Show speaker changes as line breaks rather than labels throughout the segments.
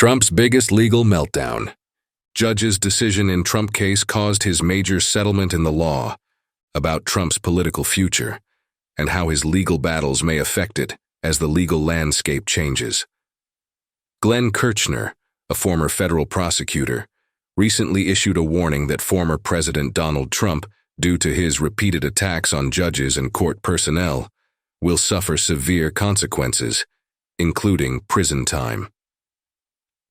Trump's biggest legal meltdown. Judge's decision in Trump case caused his major settlement in the law about Trump's political future and how his legal battles may affect it as the legal landscape changes. Glenn Kirschner, a former federal prosecutor, recently issued a warning that former President Donald Trump, due to his repeated attacks on judges and court personnel, will suffer severe consequences, including prison time.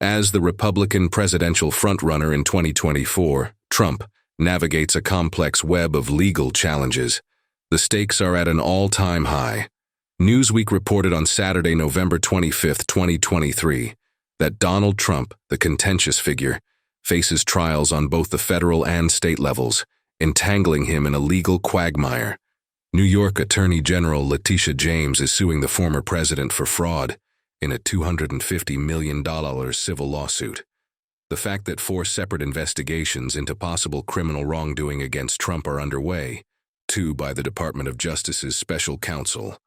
As the Republican presidential frontrunner in 2024, Trump navigates a complex web of legal challenges. The stakes are at an all-time high. Newsweek reported on Saturday, November 25, 2023, that Donald Trump, the contentious figure, faces trials on both the federal and state levels, entangling him in a legal quagmire. New York Attorney General Letitia James is suing the former president for fraud in a $250 million civil lawsuit. The fact that 4 separate investigations into possible criminal wrongdoing against Trump are underway, 2 by the Department of Justice's special counsel,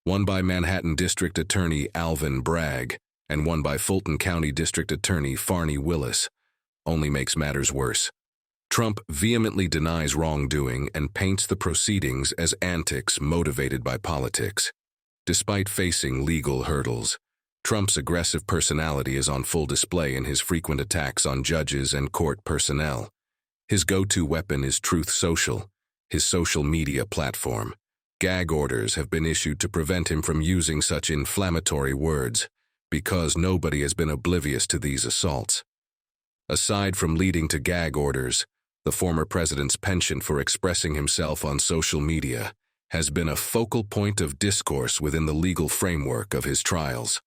1 by Manhattan District Attorney Alvin Bragg, and 1 by Fulton County District Attorney Fani Willis, only makes matters worse. Trump vehemently denies wrongdoing and paints the proceedings as antics motivated by politics. Despite facing legal hurdles, Trump's aggressive personality is on full display in his frequent attacks on judges and court personnel. His go-to weapon is Truth Social, his social media platform. Gag orders have been issued to prevent him from using such inflammatory words, because nobody has been oblivious to these assaults. Aside from leading to gag orders, the former president's penchant for expressing himself on social media has been a focal point of discourse within the legal framework of his trials.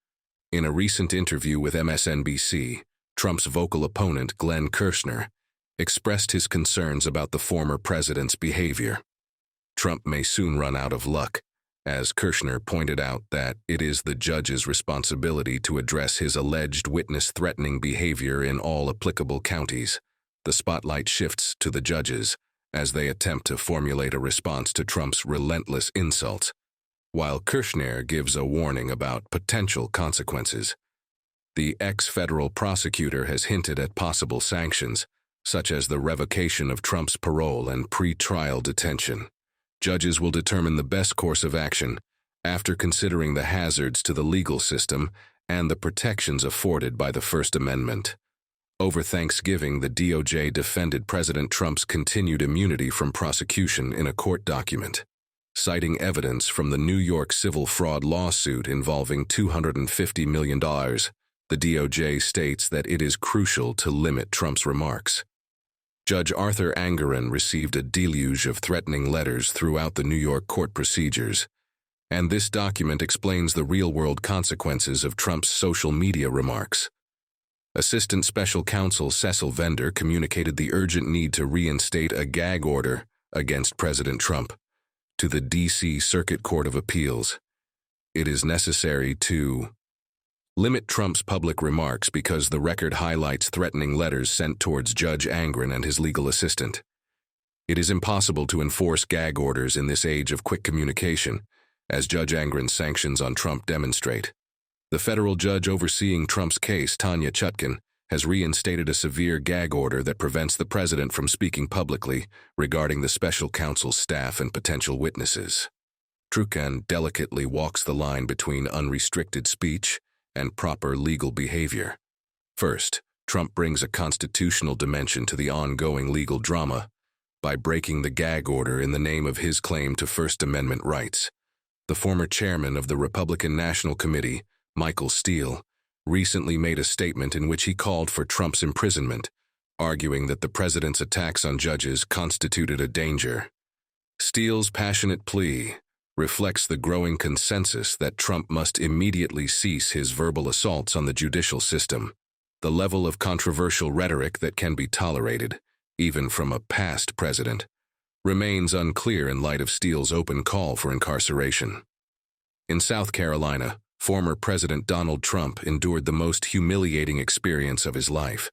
In a recent interview with MSNBC, Trump's vocal opponent, Glenn Kirschner, expressed his concerns about the former president's behavior. Trump may soon run out of luck, as Kirschner pointed out that it is the judge's responsibility to address his alleged witness-threatening behavior in all applicable counties. The spotlight shifts to the judges as they attempt to formulate a response to Trump's relentless insults, while Kirschner gives a warning about potential consequences. The ex-federal prosecutor has hinted at possible sanctions, such as the revocation of Trump's parole and pre-trial detention. Judges will determine the best course of action after considering the hazards to the legal system and the protections afforded by the First Amendment. Over Thanksgiving, the DOJ defended President Trump's continued immunity from prosecution in a court document. Citing evidence from the New York civil fraud lawsuit involving $250 million, the DOJ states that it is crucial to limit Trump's remarks. Judge Arthur Angerin received a deluge of threatening letters throughout the New York court procedures, and this document explains the real-world consequences of Trump's social media remarks. Assistant Special Counsel Cecil Vender communicated the urgent need to reinstate a gag order against President Trump to the D.C. Circuit Court of Appeals. It is necessary to limit Trump's public remarks because the record highlights threatening letters sent towards Judge Angerin and his legal assistant. It is impossible to enforce gag orders in this age of quick communication, as Judge Angerin's sanctions on Trump demonstrate. The federal judge overseeing Trump's case, Tanya Chutkan, has reinstated a severe gag order that prevents the president from speaking publicly regarding the special counsel's staff and potential witnesses. Chutkan delicately walks the line between unrestricted speech and proper legal behavior. First, Trump brings a constitutional dimension to the ongoing legal drama by breaking the gag order in the name of his claim to First Amendment rights. The former chairman of the Republican National Committee, Michael Steele, recently made a statement in which he called for Trump's imprisonment, arguing that the president's attacks on judges constituted a danger. Steele's passionate plea reflects the growing consensus that Trump must immediately cease his verbal assaults on the judicial system. The level of controversial rhetoric that can be tolerated, even from a past president, remains unclear in light of Steele's open call for incarceration. In South Carolina, former President Donald Trump endured the most humiliating experience of his life.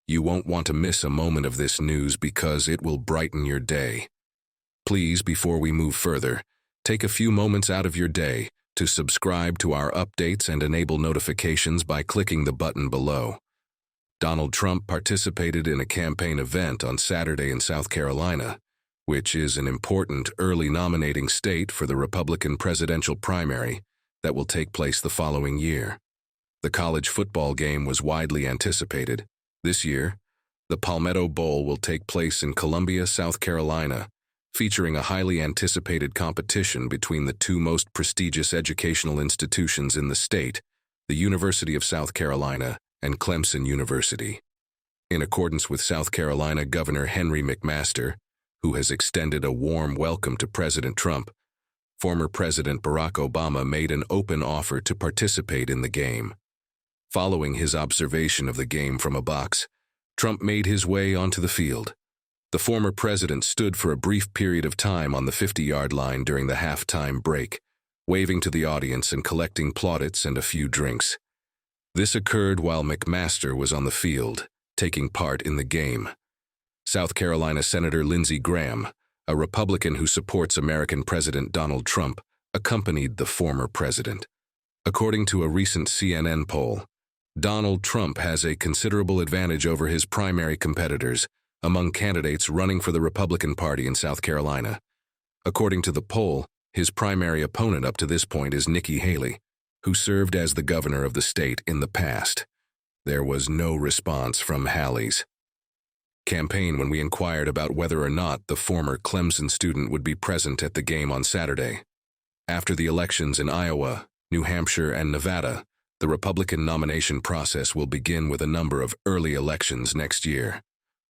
You won't want to miss a moment of this news because it will brighten your day. Please, before we move further, take a few moments out of your day to subscribe to our updates and enable notifications by clicking the button below. Donald Trump participated in a campaign event on Saturday in South Carolina, which is an important early nominating state for the Republican presidential primary that will take place the following year. The college football game was widely anticipated. This year, the Palmetto Bowl will take place in Columbia, South Carolina, featuring a highly anticipated competition between the two most prestigious educational institutions in the state, the University of South Carolina and Clemson University. In accordance with South Carolina Governor Henry McMaster, who has extended a warm welcome to President Trump, former President Barack Obama made an open offer to participate in the game. Following his observation of the game from a box, Trump made his way onto the field. The former president stood for a brief period of time on the 50-yard line during the halftime break, waving to the audience and collecting plaudits and a few drinks. This occurred while McMaster was on the field, taking part in the game. South Carolina Senator Lindsey Graham, a Republican who supports American President Donald Trump, accompanied the former president. According to a recent CNN poll, Donald Trump has a considerable advantage over his primary competitors among candidates running for the Republican Party in South Carolina. According to the poll, his primary opponent up to this point is Nikki Haley, who served as the governor of the state in the past. There was no response from Haley's campaign when we inquired about whether or not the former Clemson student would be present at the game on Saturday. After the elections in Iowa, New Hampshire, and Nevada, the Republican nomination process will begin with a number of early elections next year.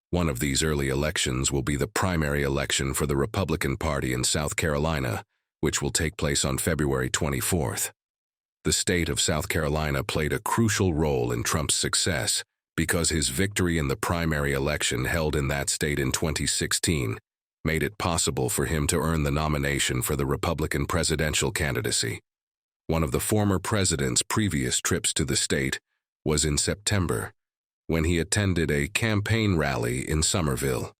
One of these early elections will be the primary election for the Republican Party in South Carolina, which will take place on February 24th. The state of South Carolina played a crucial role in Trump's success because his victory in the primary election held in that state in 2016 made it possible for him to earn the nomination for the Republican presidential candidacy. One of the former president's previous trips to the state was in September, when he attended a campaign rally in Somerville.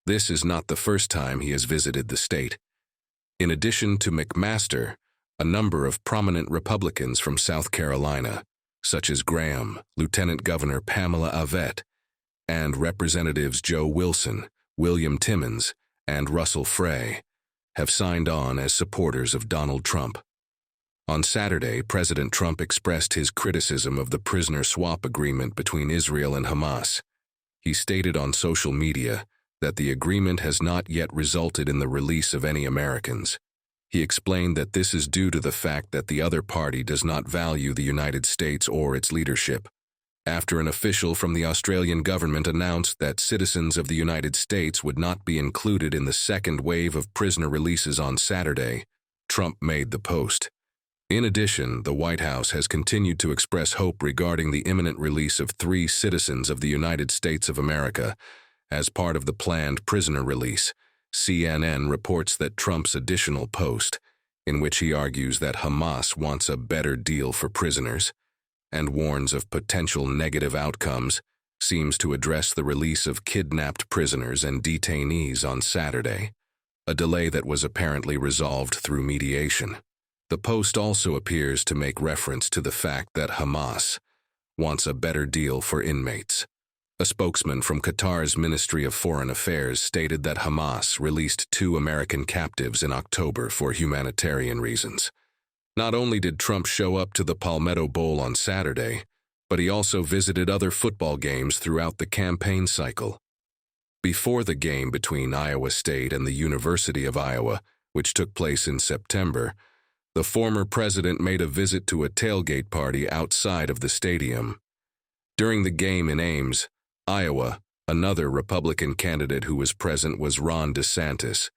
This is not the first time he has visited the state. In addition to McMaster, a number of prominent Republicans from South Carolina, such as Graham, Lieutenant Governor Pamela Avett, and Representatives Joe Wilson, William Timmons, and Russell Frey, have signed on as supporters of Donald Trump. On Saturday, President Trump expressed his criticism of the prisoner swap agreement between Israel and Hamas. He stated on social media that the agreement has not yet resulted in the release of any Americans. He explained that this is due to the fact that the other party does not value the United States or its leadership. After an official from the Australian government announced that citizens of the United States would not be included in the second wave of prisoner releases on Saturday, Trump made the post. In addition, the White House has continued to express hope regarding the imminent release of 3 citizens of the United States of America as part of the planned prisoner release. CNN reports that Trump's additional post, in which he argues that Hamas wants a better deal for prisoners and warns of potential negative outcomes, seems to address the release of kidnapped prisoners and detainees on Saturday, a delay that was apparently resolved through mediation. The post also appears to make reference to the fact that Hamas wants a better deal for inmates. A spokesman from Qatar's Ministry of Foreign Affairs stated that Hamas released 2 American captives in October for humanitarian reasons. Not only did Trump show up to the Palmetto Bowl on Saturday, but he also visited other football games throughout the campaign cycle. Before the game between Iowa State and the University of Iowa, which took place in September, the former president made a visit to a tailgate party outside of the stadium. During the game in Ames, Iowa, another Republican candidate who was present was Ron DeSantis,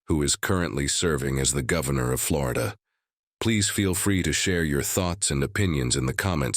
who is currently serving as the governor of Florida. Please feel free to share your thoughts and opinions in the comments section.